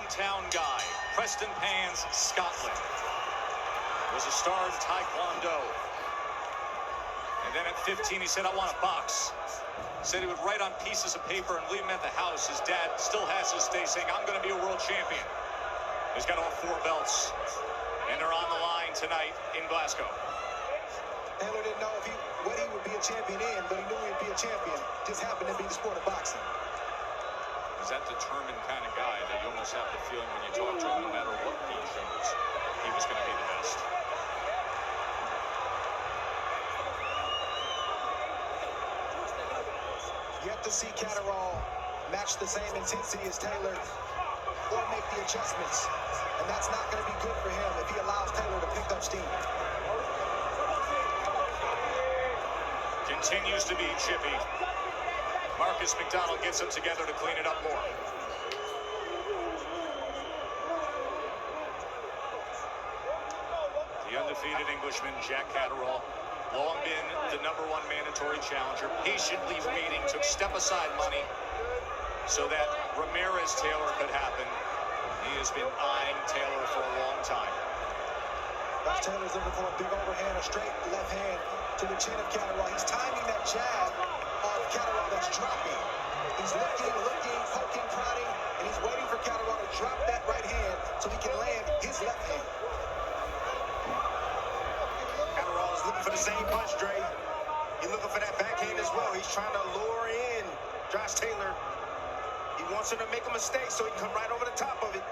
hometown guy, Preston Pans, Scotland. Was a star in Taekwondo. And then at 15, he said, I want a box. Said he would write on pieces of paper and leave them at the house. His dad still has his day saying, I'm going to be a world champion. He's got all 4 belts. And they're on the line tonight in Glasgow. Taylor didn't know what he would be a champion in, but he knew he'd be a champion. Just happened to be the sport of boxing. He's that determined kind of guy that you almost have the feeling when you talk to him, no matter what he shows, he was going to be the best. Yet to see Catterall match the same intensity as Taylor or make the adjustments. And that's not going to be good for him if he allows Taylor to pick up steam. Continues to be chippy. Marcus McDonald gets them together to clean it up more. The undefeated Englishman, Jack Catterall, long been the #1 mandatory challenger, patiently waiting, took step-aside money so that Ramirez Taylor could happen. He has been eyeing Taylor for a long time. Taylor's looking for a big overhand, a straight left hand to the chin of Catterall. He's timing that jab of Catterall that's dropping. He's looking, poking, prodding, and he's waiting for Catterall to drop that right hand so he can land his left hand. Catterall is looking for the same punch, Dre. He's looking for that backhand as well. He's trying to lure in Josh Taylor. He wants him to make a mistake so he can come right over the top of it.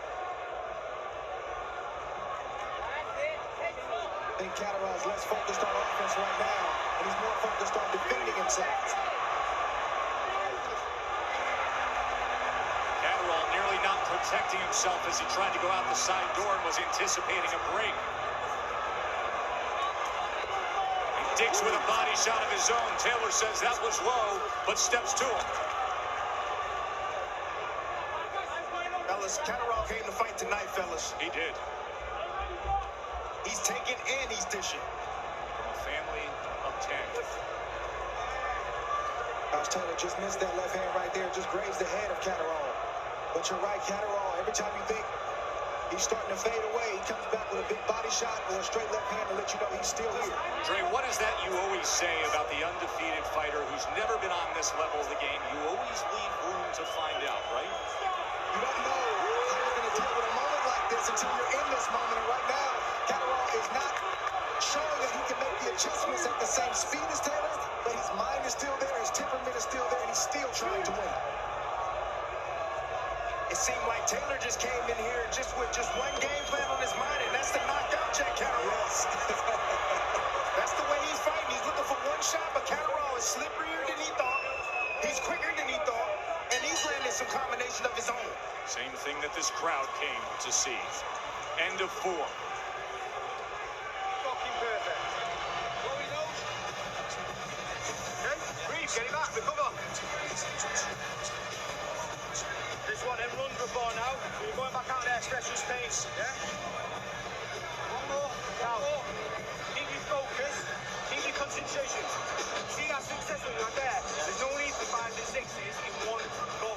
I think Catterall is less focused on offense right now, and he's more focused on defending himself. Catterall nearly not protecting himself as he tried to go out the side door and was anticipating a break. He digs with a body shot of his own. Taylor says that was low, but steps to him. Fellas, Catterall came to fight tonight, fellas. He did. He's taking and he's dishing. From a family of 10. Josh Taylor just missed that left hand right there, just grazed the head of Catterall. But you're right, Catterall, every time you think he's starting to fade away, he comes back with a big body shot or a straight left hand to let you know he's still here. Dre, what is that you always say about the undefeated fighter who's never been on this level of the game? You always leave room to find out, right? You don't know how you're going to deal with a moment like this until you're in this moment. And right now, Catterall is not showing that he can make the adjustments at the same speed as Taylor, but his mind is still there, his temperament is still there, and he's still trying to win. It seemed like Taylor just came in here just with one game plan on his mind, and that's to knock out Jack Catterall. Yes. That's the way he's fighting. He's looking for one shot, but Catterall is slipperier than he thought. He's quicker than he thought, and he's landing some combination of his own. Same thing that this crowd came to see. End of 4. Fucking perfect. What we know? Okay, breathe, get him back, recover. This one, then runs before now. You're going back out there, stretch your space. Yeah? One more. Now, keep your focus, keep your concentration. See that success when you're there? There's no need for 5s and 6s in one go.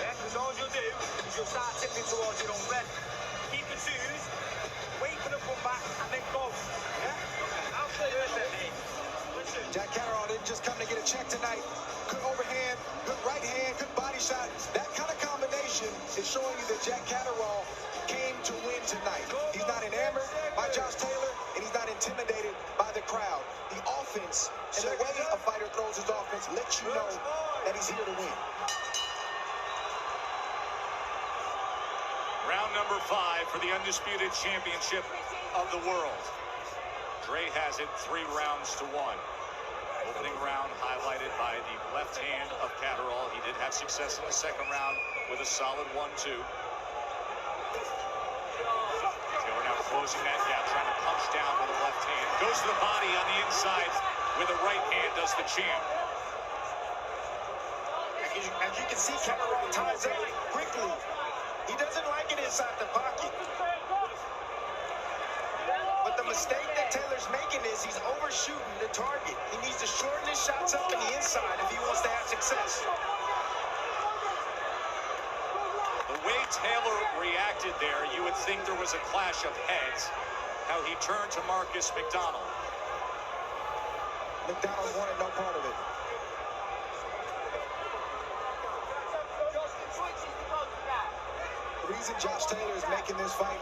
Yeah? Because all you'll do is you'll start tipping towards your own red. Keep the 2s, wait for the come back, and then go. Yeah? I'll play with it. Listen. Jack Catterall didn't just come to get a check tonight. Good overhand, good right hand, good body shot. That kind of combination is showing you that Jack Catterall came to win tonight. He's not enamored by Josh Taylor, and he's not intimidated by the crowd. The offense and the way a fighter throws his offense lets you know that he's here to win. Round number 5 for the undisputed championship of the world. Dre has it 3 rounds to 1. Opening round highlighted by the left hand of Catterall. He did have success in the second round with a solid 1-2. Taylor now closing that gap, trying to punch down with a left hand. Goes to the body on the inside with a right hand, does the champ. As you can see, Catterall ties up quickly. He doesn't like it inside the pocket. But the mistake that Taylor's making is he's overshooting the target. He needs to shorten his shots up in the inside if he wants to have success. The way Taylor reacted there, you would think there was a clash of heads. How he turned to Marcus McDonald. McDonald wanted no part of it. The reason Josh Taylor is making this fight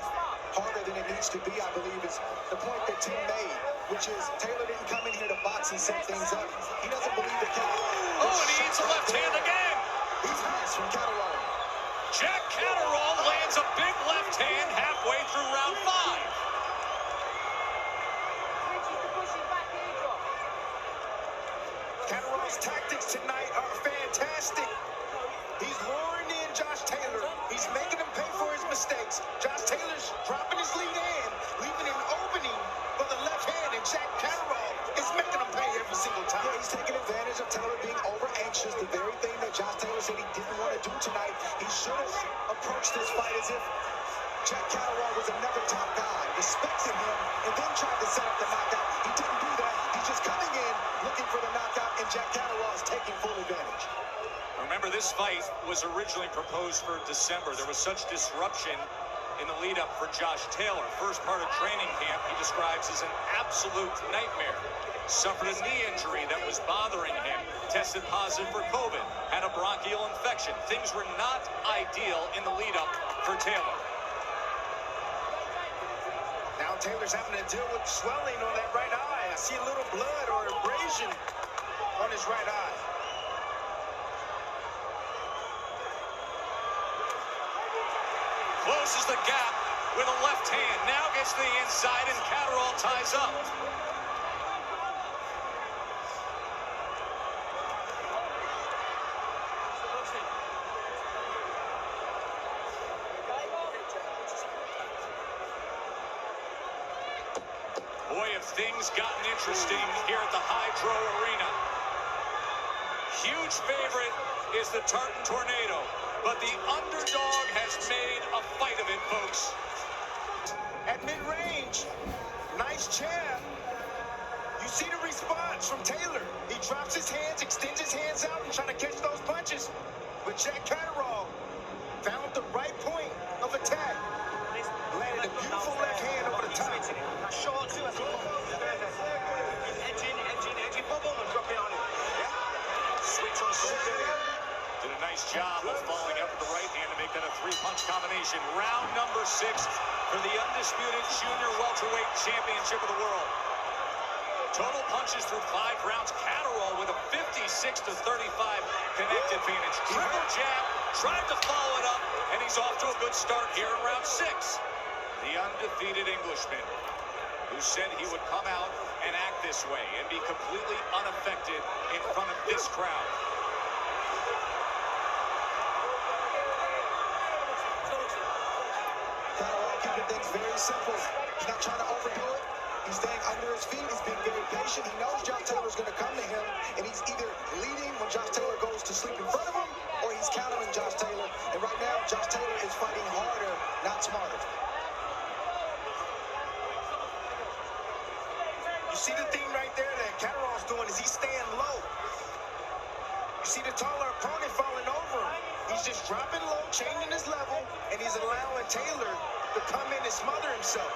harder than it needs to be, I believe, is the point that Tim made, which is Taylor didn't come in here to box and set things up. He doesn't believe that Catterall. Oh, and he hits a left hand again. He's nice from Catterall. Jack Catterall lands a big left hand halfway through round 5. Catterall's tactics tonight are fantastic. He's luring in Josh Taylor. He's making him pay for his mistakes. Josh Taylor's dropping his lead hand, leaving an opening for the left hand, and Jack Catterall is making him pay every single time. Yeah, he's taking advantage of Taylor being over anxious, the very thing that Josh Taylor said he didn't want to do tonight. He should have approached this fight as if Jack Catterall was another top guy, respected him, and then tried to set up the knockout. He didn't do that. He's just coming in, looking for the knockout, and Jack Catterall is taking full advantage. Remember, this fight was originally proposed for December. There was such disruption in the lead-up for Josh Taylor. First part of training camp he describes as an absolute nightmare. Suffered a knee injury that was bothering him. Tested positive for COVID. Had a bronchial infection. Things were not ideal in the lead-up for Taylor. Now Taylor's having to deal with swelling on that right eye. I see a little blood or abrasion on his right eye. Closes the gap with a left hand. Now gets to the inside and Catterall ties up. Boy, have things gotten interesting here at the Hydro Arena. Huge favorite is the Tartan Tornado, but the underdog has made a fight of it, folks. At mid-range, nice jab. You see the response from Taylor. He drops his hands, extends his hands out, and trying to catch those punches. But Jack Catterall found the right point of attack. Landed a beautiful left hand over the top. Short too, edging, bubble and drop it on him. Yeah? Switch on switch there. Did a nice job of following up with the right hand to make that a 3-punch combination. Round number 6 for the undisputed junior welterweight championship of the world. Total punches through 5 rounds. Catterall with a 56-35 connect advantage. Dribble jab, tried to follow it up, and he's off to a good start here in round 6. The undefeated Englishman, who said he would come out and act this way and be completely unaffected in front of this crowd. Catterall keeping things very simple. He's not trying to overdo it. He's staying under his feet. He's being very patient. He knows Josh Taylor's going to come to him, and he's either leading when Josh Taylor goes to sleep in front of him, or he's countering Josh Taylor. And right now, Josh Taylor is fighting harder, not smarter. You see the thing right there that Catterall's doing is he's staying low. You see the taller opponent falling over him. He's just dropping low, changing his level, and he's allowing Taylor to come in and smother himself.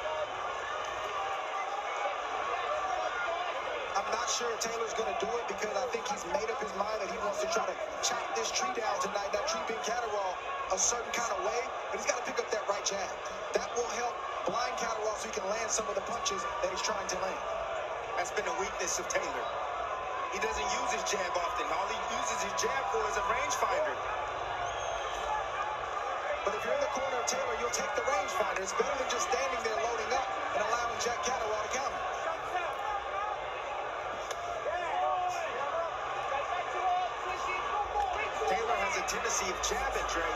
I'm not sure Taylor's going to do it because I think he's made up his mind that he wants to try to chop this tree down tonight, that tree being Catterall, a certain kind of way, but he's got to pick up that right jab. That will help blind Catterall so he can land some of the punches that he's trying to land. That's been a weakness of Taylor. He doesn't use his jab often. All he uses his jab for is a rangefinder. But if you're in the corner of Taylor, you'll take the rangefinder. It's better than just standing there loading up and allowing Jack Catterall to counter. Taylor has a tendency of jabbing, Dre,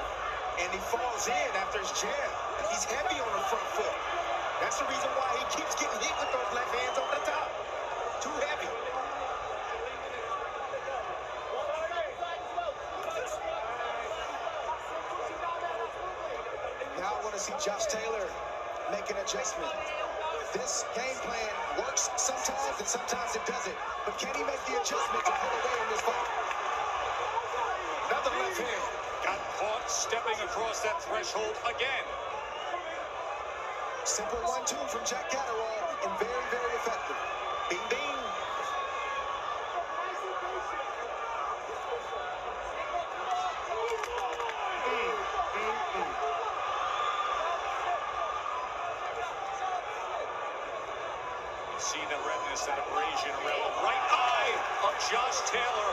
and he falls in after his jab. He's heavy on the front foot. That's the reason why he keeps getting hit with those left hands over the top. Too heavy. Now I want to see Josh Taylor make an adjustment. This game plan works sometimes and sometimes it doesn't. But can he make the adjustment to pull away in this fight? Another left hand. Got caught stepping across that threshold again. Simple 1-2 from Jack Catterall, and very, very effective. Bing, bing. You see the redness, that abrasion around the right eye of Josh Taylor.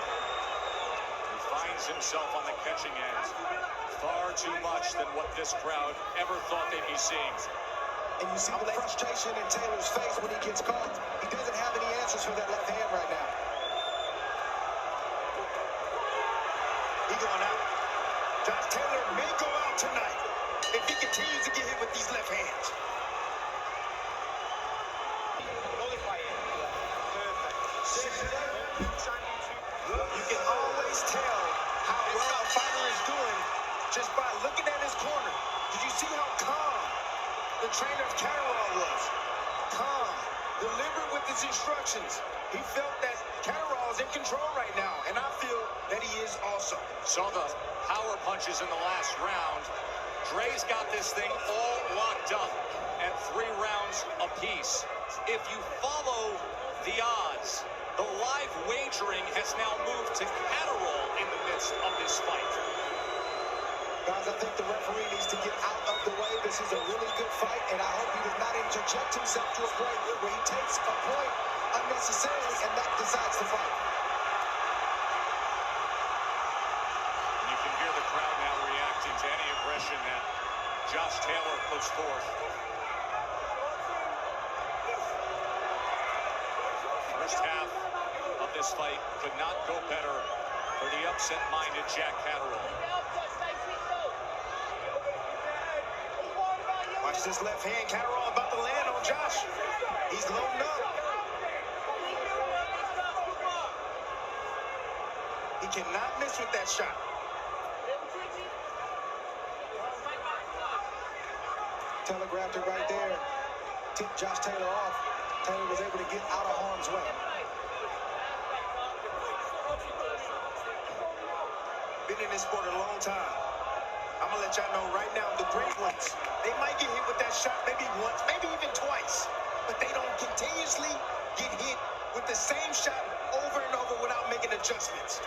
He finds himself on the catching end. Far too much than what this crowd ever thought they'd be seeing. And you see the frustration in Taylor's face when he gets caught. He doesn't have any answers for that left hand right now. He going out. Josh Taylor may go out tonight if he continues to get hit with these left hands. You can always tell how well a fighter is doing just by looking at his corner. Did you see how calm the trainer of Catterall was? Calm, deliberate with his instructions. He felt that Catterall is in control right now, and I feel that he is also. Saw the power punches in the last round. Dre's got this thing all locked up at 3 rounds apiece. If you follow the odds, the live wagering has now moved to Catterall in the midst of this fight. Guys, I think the referee needs to get out of the way. This is a really good fight, and I hope he does not interject himself to a point where he takes a point unnecessarily, and that decides the fight. You can hear the crowd now reacting to any aggression that Josh Taylor puts forth. First half of this fight could not go better for the upset-minded Jack Catterall. Watch this left hand. Catterall about to land on Josh. He's loading up. He cannot miss with that shot. Telegraphed it right there. Tipped Josh Taylor off. Taylor was able to get out of harm's way. Been in this sport a long time. I'm going to let y'all know right now, the great ones, they might get hit with that shot maybe once, maybe even twice, but they don't continuously get hit with the same shot over and over without making adjustments.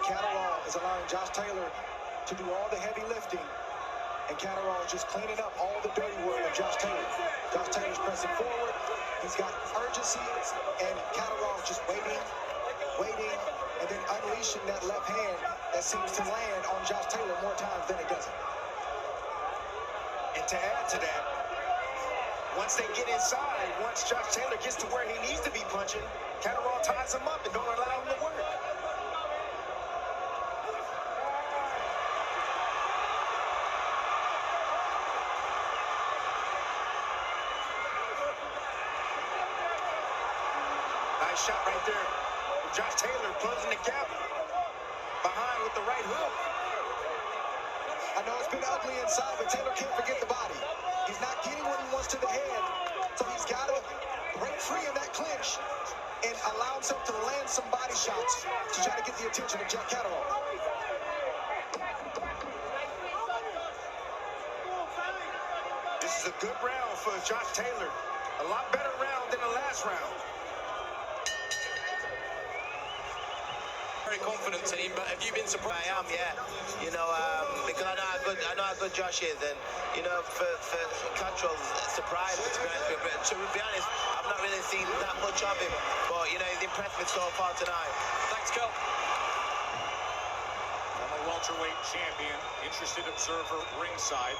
Catterall is allowing Josh Taylor to do all the heavy lifting, and Catterall is just cleaning up all the dirty work of Josh Taylor. Josh Taylor's pressing forward. He's got urgency, and Catterall is just waiting, and then unleashing that left hand that seems to land on Josh Taylor more times than it doesn't. And to add to that, once they get inside, once Josh Taylor gets to where he needs to be punching, Catterall ties him up and don't allow him to work. Nice shot right there. Josh Taylor closing the gap behind with the right hook. I know it's been ugly inside, but Taylor can't forget the body. He's not getting what he wants to the head, so he's got to break free in that clinch and allow himself to land some body shots to try to get the attention of Jack Catterall. This is a good round for Josh Taylor. A lot better round than the last round. Very confident team, but have you been surprised? I am, yeah. You know, because I know how good Josh is, and you know, for Catterall, surprised to be honest. But to be honest, I've not really seen that much of him. But you know, he's impressed me so far tonight. Thanks, Kel. Former welterweight champion, interested observer ringside.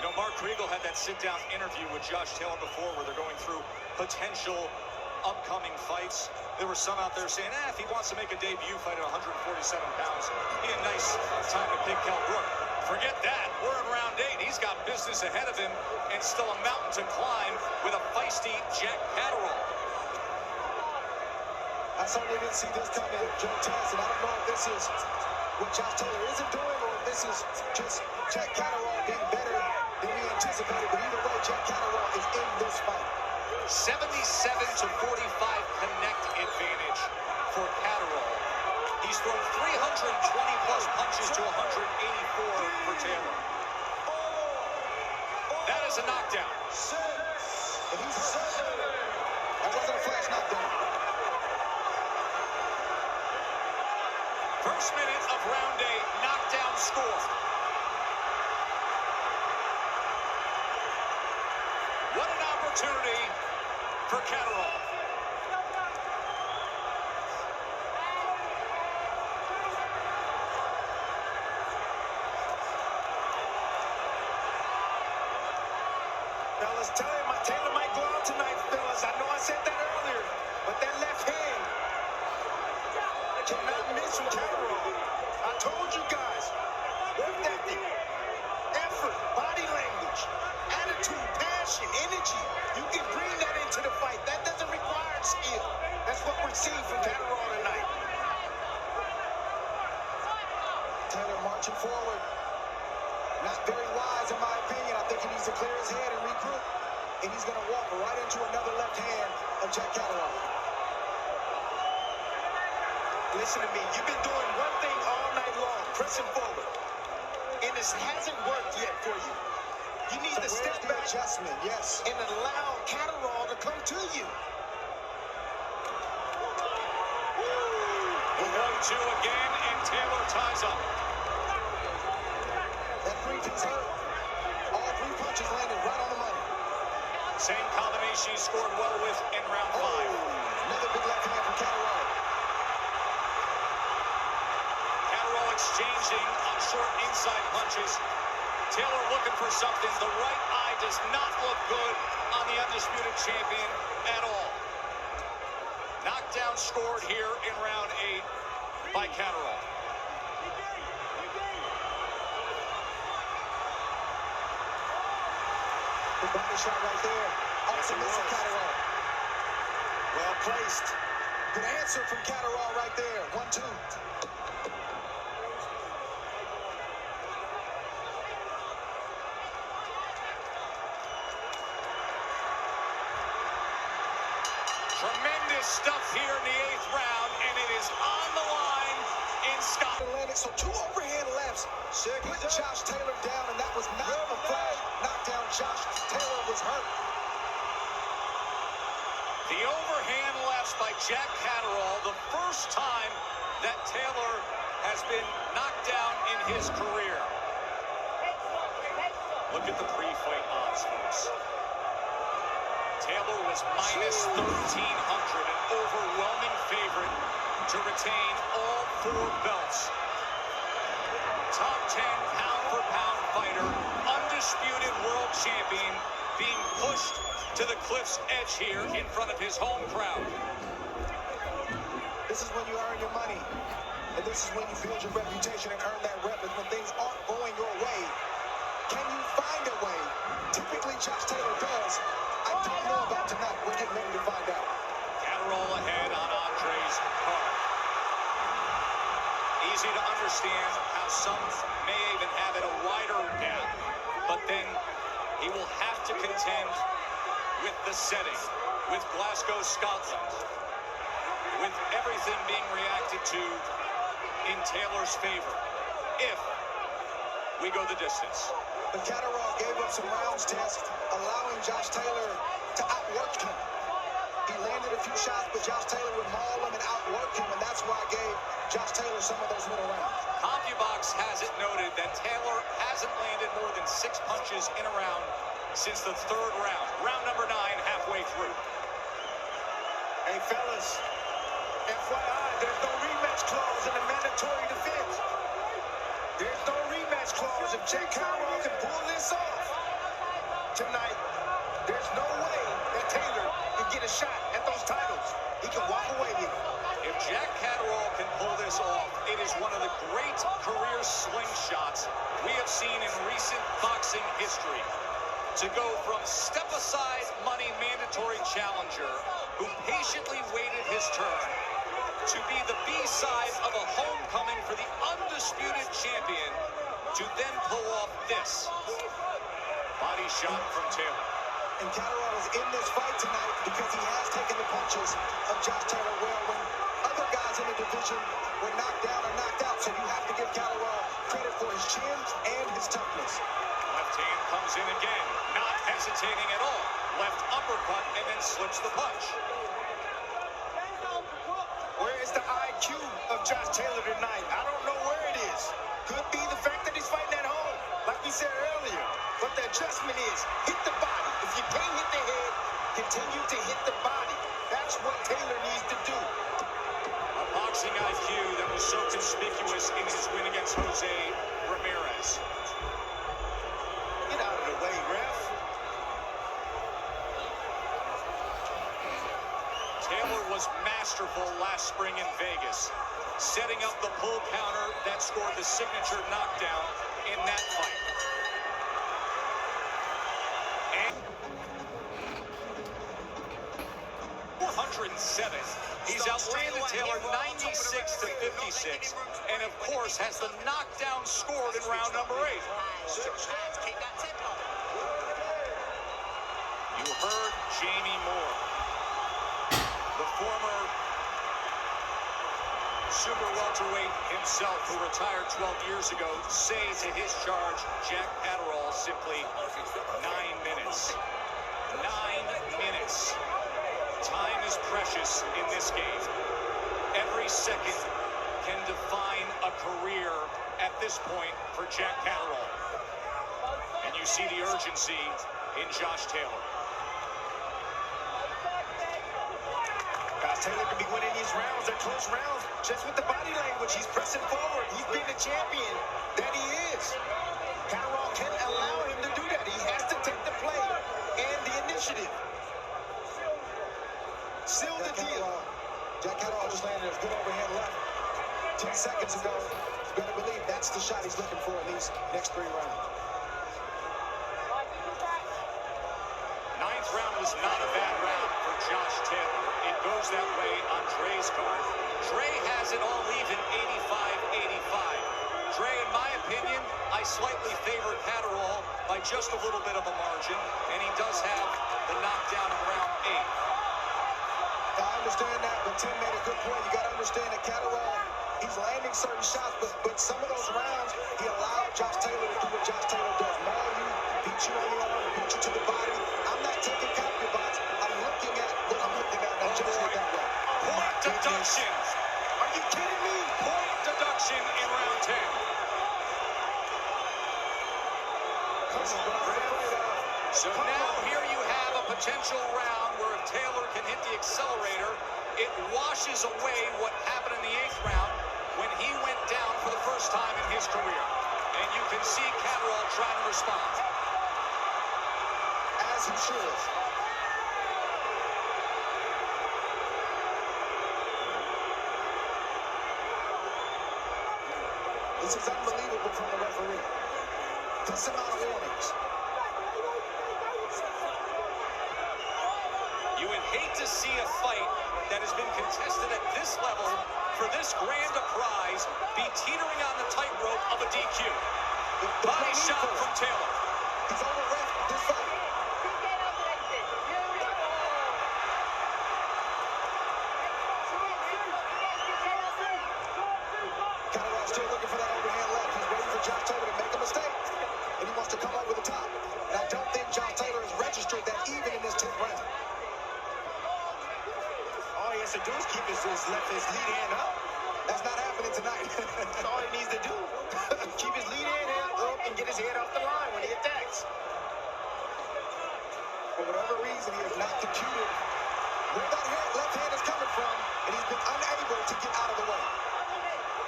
You know, Mark Kriegel had that sit-down interview with Josh Taylor before, where they're going through potential upcoming fights. There were some out there saying, if he wants to make a debut fight at 147 pounds, be a nice time to pick Kell Brook. Forget that. We're in round 8. He's got business ahead of him and still a mountain to climb with a feisty Jack Catterall. I certainly didn't see this coming, Joe Tess, and I don't know if this is what Josh Taylor isn't doing or if this is just Jack Catterall being better than we anticipated, but either way, Jack Catterall is in this fight. 77 to 45 connect advantage for Catterall. He's thrown 320 plus punches to 184 for Taylor. That is a knockdown. And he's hurt. That wasn't a flash knockdown. First minute of round 8, knockdown score. What an opportunity for Catterall. Fellas, tell him Taylor might go out tonight, fellas. I know I said that earlier, but that left hand cannot miss from Catterall. I told you guys, work ethic, effort, body language, attitude, passion, energy. You can bring that into the fight. That doesn't require skill. That's what we're seeing from Catterall tonight. Taylor marching forward. Not very wise, in my opinion. I think he needs to clear his head and regroup. And he's going to walk right into another left hand of Jack Catterall. Listen to me. You've been doing one thing all night long, pressing forward. And it hasn't worked yet for you. You need to step back Adjustment, yes. and allow Catterall to come to you. We're going to again, and Taylor ties up. That 3-piece hurt. All 3 punches landed right on the money. Same combination he scored well with in round 5. Another big left hand from Catterall. Catterall exchanging on short inside punches. Taylor looking for something. The right eye does not look good on the undisputed champion at all. Knockdown scored here in round 8 by Catterall. The body shot right there. Optimistic Catterall. Well placed. Good answer from Catterall right there. 1-2. Tremendous stuff here in the 8th round, and it is on the line in Scotland. So 2 overhand lefts put Josh Taylor down, and that was not a flash knockdown. Josh Taylor was hurt. The overhand lefts by Jack Catterall, the first time that Taylor has been knocked down in his career. Look at the pre-fight odds, folks. Taylor was minus 1,300, an overwhelming favorite to retain all 4 belts. Top 10 pound-for-pound fighter, undisputed world champion, being pushed to the cliff's edge here in front of his home crowd. This is when you earn your money. And this is when you build your reputation and earn that rep. Is when things aren't going your way. Can you find a way? Typically, Josh Taylor does. I don't know about tonight. We're getting ready to find out. Catterall ahead on Andre's card. Easy to understand how some may even have it a wider gap, but then he will have to contend with the setting, with Glasgow, Scotland, with everything being reacted to in Taylor's favor, if we go the distance. But Catterall gave up some rounds test, allowing Josh Taylor to outwork him. He landed a few shots, but Josh Taylor would maul him and outwork him, and that's why I gave Josh Taylor some of those middle rounds. CompuBox has it noted that Taylor hasn't landed more than 6 punches in a round since the 3rd round. Round number 9, halfway through. Hey, fellas, FYI, there's no rematch clause in the mandatory defense. There's no rematch clause. If Jack Catterall can pull this off tonight, there's no way that Taylor can get a shot at those titles. He can walk away with it. If Jack Catterall can pull this off, it is one of the great career slingshots we have seen in recent boxing history. To go from step-aside money mandatory challenger who patiently waited his turn to be the B-side of a homecoming for the undisputed champion to then pull off this. Body shot from Taylor. And Catterall is in this fight tonight because he has taken the punches of Josh Taylor well when other guys in the division were knocked down or knocked out. So you have to give Catterall credit for his chin and his toughness. Left hand comes in again, not hesitating at all. Left uppercut and then slips the punch. Where is the IQ of Josh Taylor tonight? I don't know where it is. Could be the fact that he's fighting at home, like we said earlier. But the adjustment is hit the body. If you can't hit the head, continue to hit the body. That's what Taylor needs to do. A boxing IQ that was so conspicuous in his win against Jose Ramirez. Get out of the way, ref. Taylor was masterful last spring in Vegas, setting up the pull counter that scored the signature knockdown in that fight. And 407. He's outlanded Taylor 96 to 56, and of course has the knockdown scored in round number 8. You heard Jamie Moore, the former super welterweight himself who retired 12 years ago, say to his charge, Jack Catterall, simply 9 minutes. 9 minutes. Time is precious in this game. Every second can define a career at this point for Jack Catterall. And you see the urgency in Josh Taylor. Taylor could be winning these rounds. They're close rounds. Just with the body language, he's pressing forward. He's been the champion that he is. Catterall can't allow him to do that. He has to take the play and the initiative. Seal the deal. Jack Catterall just landed a good overhand left 10 seconds ago. You better believe that's the shot he's looking for in these next 3 rounds. Ninth round was not a bad round for Josh Taylor. It goes that way on Dre's card. Dre has it all even, 85-85. Dre, in my opinion, I slightly favor Catterall by just a little bit of a margin, and he does have the knockdown in round 8. I understand that, but Tim made a good point. You got to understand that Catterall, he's landing certain shots, but some of those rounds, he allowed Josh Taylor to do what Josh Taylor does. Maul you, beat you on the arm, beat you to the body. I'm not taking concubines. I'm looking at what I'm looking at. I'm judging it that way. Point deduction. Are you kidding me? Point deduction in round 10. So now here you have a potential round where if Taylor can hit the accelerator, it washes away what happened in the 8th round when he went down for the first time in his career. And you can see Catterall trying to respond. As he should. This is unbelievable from the referee. This amount of warnings. You would hate to see a fight that has been contested at this level for this grand a prize be teetering on the tightrope of a DQ. Body shot from Taylor. He's over ref this fight. Catterall still looking for that overhand left. He's waiting for Josh Taylor to make a mistake, and he wants to come over the top. And I don't think Josh Taylor has registered that even in this 10th round. All he has to do is keep his lead hand up. That's not happening tonight. That's all he needs to do. Keep his lead hand up and get his head off the line when he attacks. For whatever reason, he has not computed where that left hand is coming from, and he's been unable to get out of the way.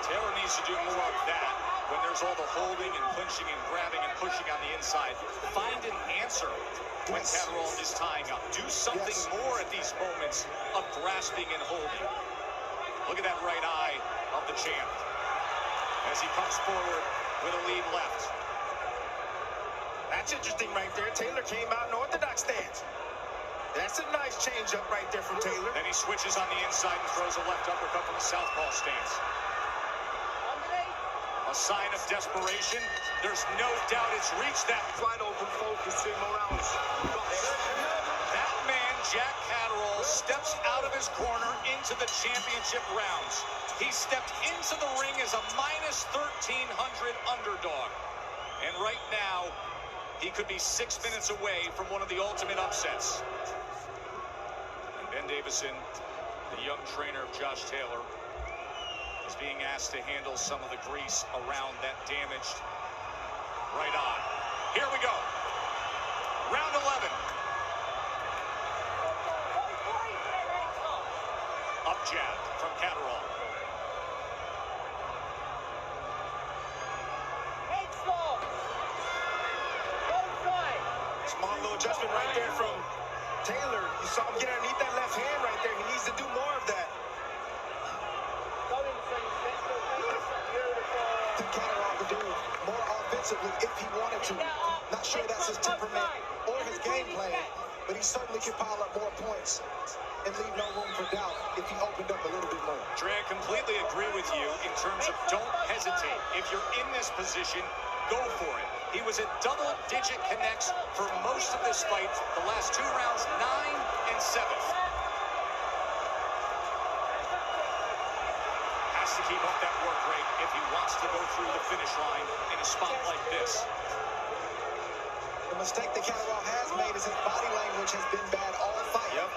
Taylor needs to do more of that when there's all the holding and clinching and grabbing and pushing on the inside. Find an answer when Catterall is tying up. Do something more at these moments of grasping and holding. Look at that right eye of the champ as he comes forward with a lead left. That's interesting right there. Taylor came out in orthodox stance. That's a nice change up right there from Taylor. Then he switches on the inside and throws a left uppercut from the southpaw stance. A sign of desperation. There's no doubt it's reached that. Wide open focus, 2 more rounds. That man, Jack Catterall, steps out of his corner into the championship rounds. He stepped into the ring as a minus 1,300 underdog. And right now, he could be 6 minutes away from one of the ultimate upsets. And Ben Davison, the young trainer of Josh Taylor, is being asked to handle some of the grease around that damaged right eye. Here we go. Round 11. Up jab from Catterall. Small little adjustment right there from Taylor. You saw him get underneath that left hand right there. He needs to do more of that. Catterall could do more offensively if he wanted to. Not sure that's his temperament or his game plan, but he certainly can pile up more points and leave no room for doubt if he opened up a little bit more. Dre, I completely agree with you in terms of don't hesitate. If you're in this position, go for it. He was at double-digit connects for most of this fight. The last 2 rounds, 9 and 7. Has to keep up that work rate if he wants to go through the finish line in a spot like this. The mistake that Catterall has made is his body language has been bad all fight. Yep.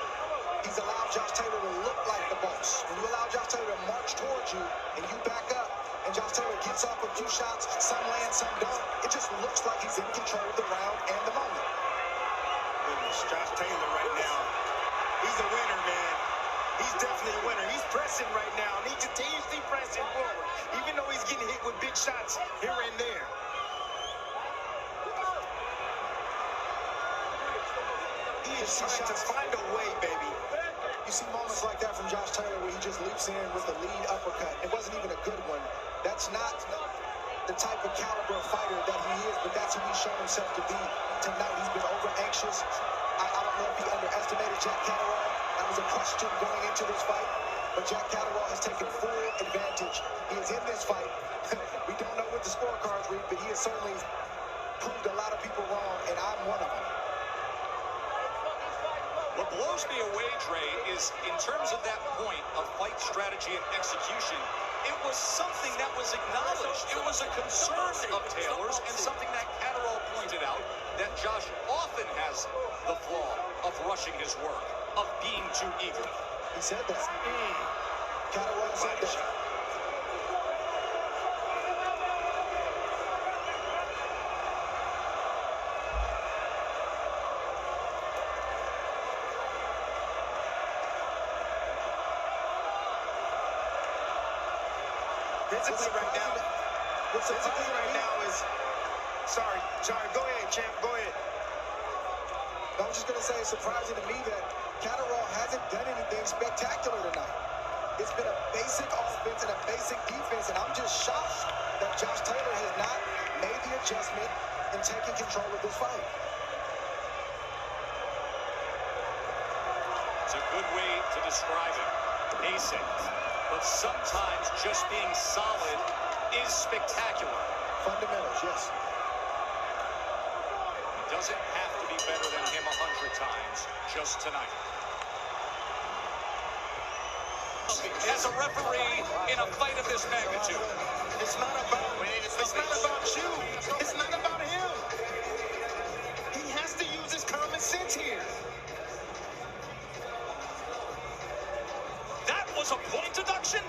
He's allowed Josh Taylor to look like the boss. When you allow Josh Taylor to march towards you and you back up and Josh Taylor gets off a few shots, some land, some don't, it just looks like he's in control of the round and the moment. Goodness, Josh Taylor right now, he's a winner, man. He's definitely a winner. He's pressing right now, and he continuously pressing forward, even though he's getting hit with big shots here and there. He is trying to find a way, baby. You see moments like that from Josh Taylor where he just leaps in with the lead uppercut. It wasn't even a good one. That's not the type of caliber of fighter that he is, but that's who he's shown himself to be tonight. He's been over-anxious. I don't know if he underestimated Jack Catterall. That was a question going into this fight. But Jack Catterall has taken full advantage. He is in this fight. We don't know what the scorecards read, but he has certainly proved a lot of people wrong, and I'm one of them. What blows me away, Dre, is in terms of that point of fight strategy and execution, it was something that was acknowledged. It was a concern of Taylor's and something that Catterall pointed out, that Josh often has the flaw of rushing his work, of being too eager. He said that. Catterall said that. Physically right now is, sorry, go ahead, champ, go ahead. I was just going to say it's surprising to me that Catterall hasn't done anything spectacular tonight. It's been a basic offense and a basic defense, and I'm just shocked that Josh Taylor has not made the adjustment and taken control of this fight. It's a good way to describe it. Basic. But sometimes just being solid is spectacular. Fundamentals, yes. Doesn't have to be better than him 100 times just tonight. As a referee in a fight of this magnitude, it's not about you. It's not about him. He has to use his common sense here. That was a point deduction.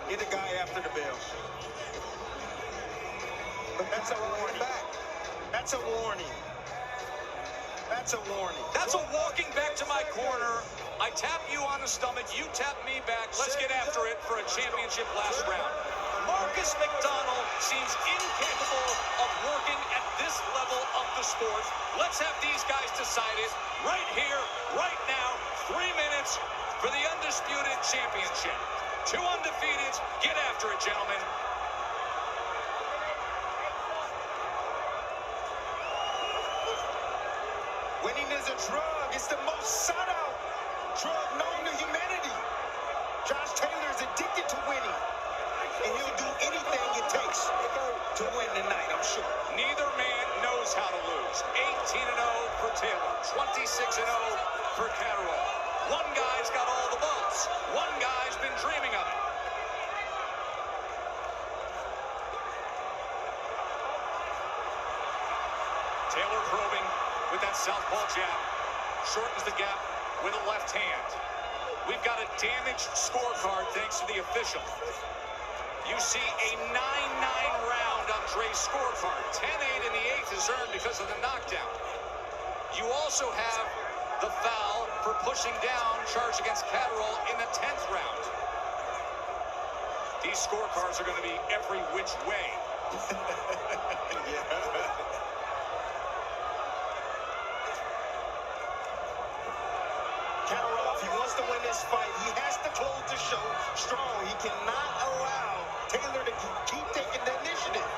Get the guy after the bell. But that's a warning. That's a warning. That's a warning. That's a walking back to my corner. I tap you on the stomach. You tap me back. Let's get after it for a championship last round. Marcus McDonald seems incapable of working at this level of the sport. Let's have these guys decide it right here, right now. 3 minutes for the undisputed championship. 2 undefeated. Get after it, gentlemen. Winning is a drug. It's the most sought out drug known to humanity. Josh Taylor is addicted to winning, and he'll do anything it takes to win tonight, I'm sure. Neither man knows how to lose. 18-0 for Taylor, 26-0 for Catterall. One guy's got all the balls. One guy's been dreaming of it. Taylor probing with that southpaw jab. Shortens the gap with a left hand. We've got a damaged scorecard thanks to the official. You see a 9-9 round on Dre's scorecard. 10-8 in the 8th is earned because of the knockdown. You also have the foul for pushing down charged against Catterall in the 10th round. These scorecards are going to be every which way. Catterall, if he wants to win this fight, he has to close the show strong. He cannot allow Taylor to keep taking the initiative.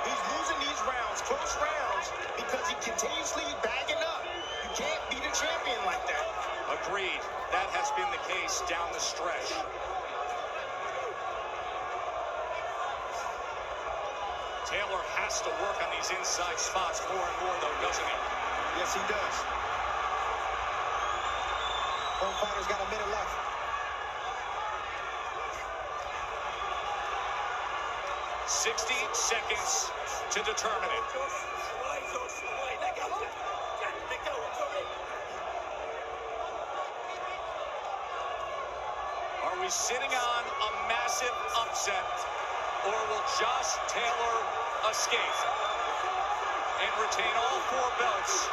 He's losing these rounds, close rounds, because he continuously bagging up. You can't beat a champion like that. Agreed. That has been the case down the stretch. Taylor has to work on these inside spots more and more, though, doesn't he? Yes, he does. Both fighters got a minute left. "60 seconds to determine it. Are we sitting on a massive upset, or will Josh Taylor escape and retain all 4 belts?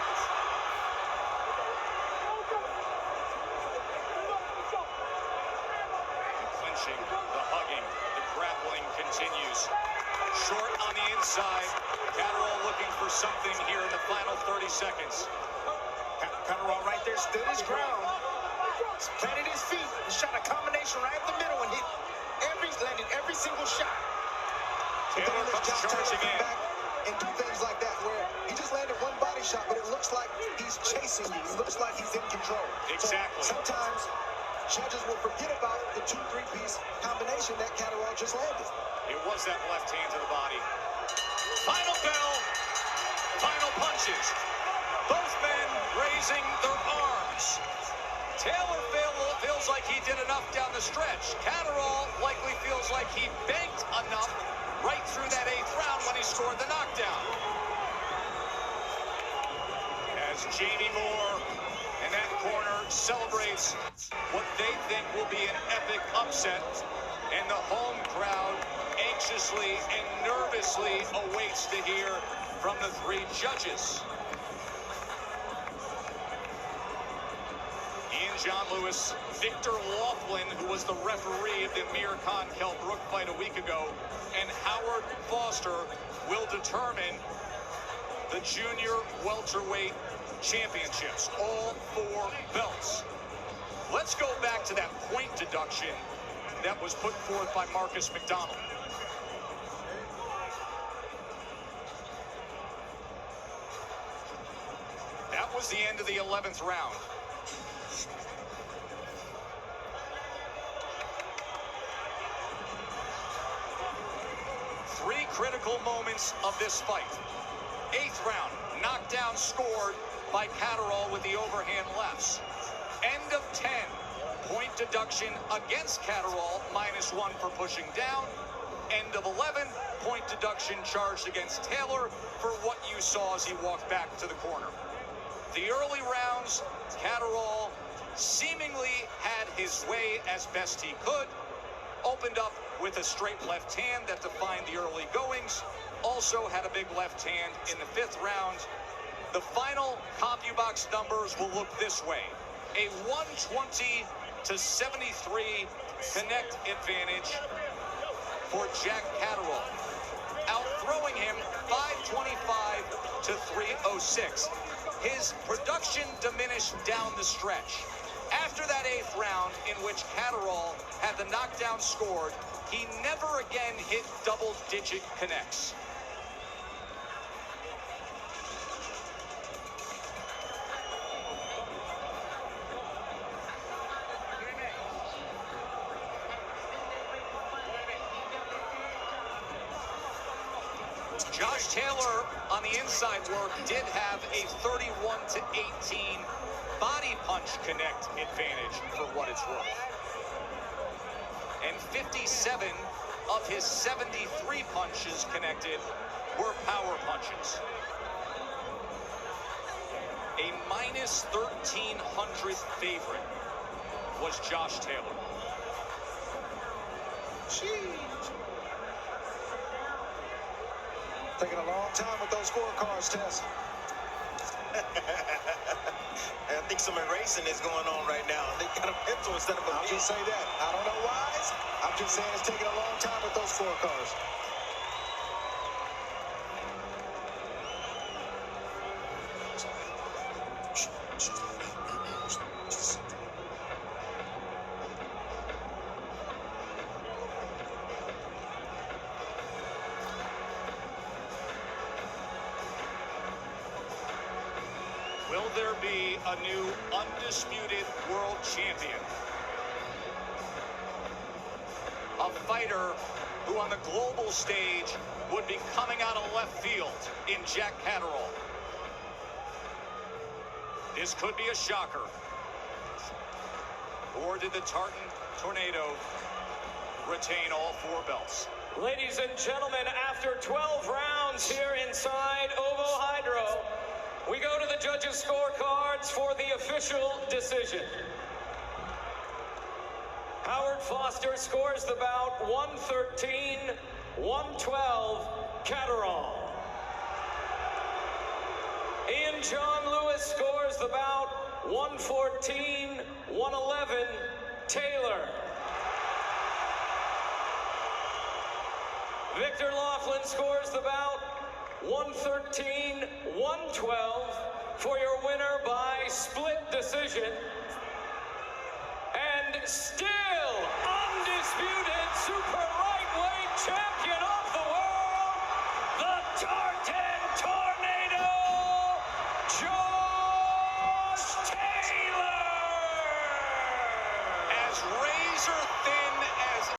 The clinching, the hugging, the grappling continues. Short on the inside. Catterall looking for something here in the final 30 seconds. Catterall right there stood his ground, planted his feet, and shot a combination right up the middle and landed every single shot. Taylor comes charging in. Back and do things like that where he just landed one body shot, but it looks like he's chasing you. It looks like he's in control. Exactly. So sometimes judges will forget about the 2-3-piece combination that Catterall just landed. It was that left hand to the body. Final bell. Final punches. Both men raising their arms. Taylor feels like he did enough down the stretch. Catterall likely feels like he banked enough right through that 8th round when he scored the knockdown. As Jamie Moore in that corner celebrates what they think will be an epic upset, and the home crowd anxiously and nervously awaits to hear from the 3 judges. Ian John Lewis, Victor Laughlin, who was the referee of the Amir Khan Kell Brook fight a week ago, and Howard Foster will determine the junior welterweight championships, all 4 belts. Let's go back to that point deduction that was put forth by Marcus McDonald. That was the end of the 11th round. Three critical moments of this fight. 8th round, knockdown scored by Catterall with the overhand lefts. End of 10, point deduction against Catterall, -1 for pushing down. End of 11, point deduction charged against Taylor for what you saw as he walked back to the corner. The early rounds, Catterall seemingly had his way as best he could. Opened up with a straight left hand that defined the early goings. Also had a big left hand in the 5th round. The final CompuBox numbers will look this way. A 120-73 connect advantage for Jack Catterall. Outthrowing him 525 to 306. His production diminished down the stretch. After that 8th round, in which Catterall had the knockdown scored, he never again hit double-digit connects. Josh Taylor on the inside work did have a 31-18 body punch connect advantage for what it's worth. And 57 of his 73 punches connected were power punches. A minus 1,300 favorite was Josh Taylor. Jeez. Taking a long time with those scorecards, Tess. I think some erasing is going on right now. They got a pencil instead of a I'll just say that. I don't know why. I'm just saying it's taking a long time with those scorecards. Will there be a new undisputed world champion? A fighter who on the global stage would be coming out of left field in Jack Catterall. This could be a shocker. Or did the Tartan Tornado retain all 4 belts? Ladies and gentlemen, after 12 rounds here inside Ovo Hydro, we go to the judges' scorecards for the official decision. Howard Foster scores the bout 113-112 Catterall. Ian John Lewis scores the bout 114-111 Taylor. Victor Laughlin scores the bout 113-112 for your winner by split decision. And still undisputed super